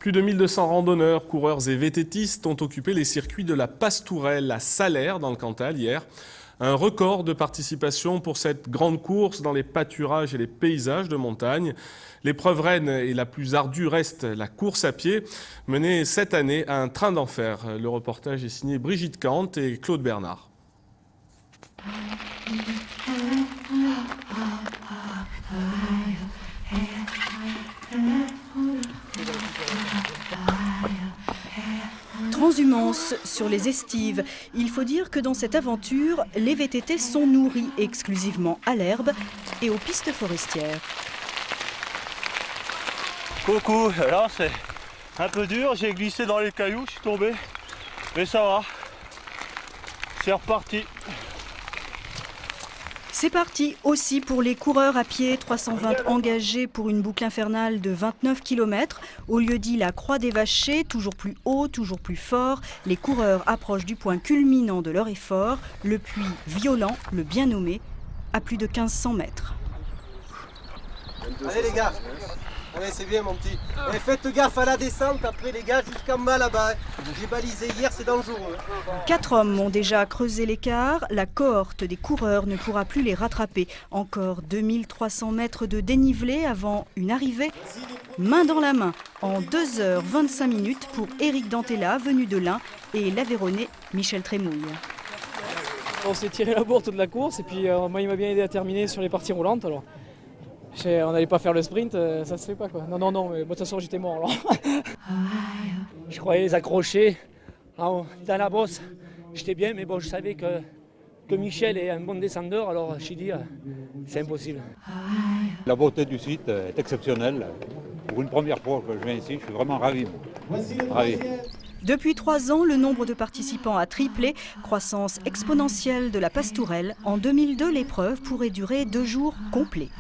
Plus de 1200 randonneurs, coureurs et VTTistes ont occupé les circuits de la Pastourelle à Salers dans le Cantal hier. Un record de participation pour cette grande course dans les pâturages et les paysages de montagne. L'épreuve reine et la plus ardue reste la course à pied, menée cette année à un train d'enfer. Le reportage est signé Brigitte Kant et Claude Bernard. Transhumance sur les estives. Il faut dire que dans cette aventure, les VTT sont nourris exclusivement à l'herbe et aux pistes forestières. Coucou, alors c'est un peu dur, j'ai glissé dans les cailloux, je suis tombé, mais ça va, c'est reparti. C'est parti aussi pour les coureurs à pied, 320 engagés pour une boucle infernale de 29 km. Au lieu-dit la Croix des Vachers, toujours plus haut, toujours plus fort, les coureurs approchent du point culminant de leur effort, le puits violent, le bien nommé, à plus de 1500 mètres. Allez les gars, allez c'est bien mon petit. Et faites gaffe à la descente après les gars jusqu'en bas là-bas. J'ai balisé hier, c'est dangereux. 4 hommes ont déjà creusé l'écart. La cohorte des coureurs ne pourra plus les rattraper. Encore 2300 mètres de dénivelé avant une arrivée main dans la main en 2h25 pour Éric Dantella, venu de l'Ain, et l'Aveyronais Michel Trémouille. On s'est tiré la bourre toute la course et puis moi il m'a bien aidé à terminer sur les parties roulantes. Alors. On n'allait pas faire le sprint, ça se fait pas quoi. Non, mais de toute façon j'étais mort alors. Je croyais les accrocher dans la bosse. J'étais bien, mais bon, je savais que Michel est un bon descendeur, alors j'ai dit c'est impossible. La beauté du site est exceptionnelle. Pour une première fois que je viens ici, je suis vraiment ravi. Ravi. Depuis 3 ans, le nombre de participants a triplé, croissance exponentielle de la Pastourelle. En 2002, l'épreuve pourrait durer 2 jours complets.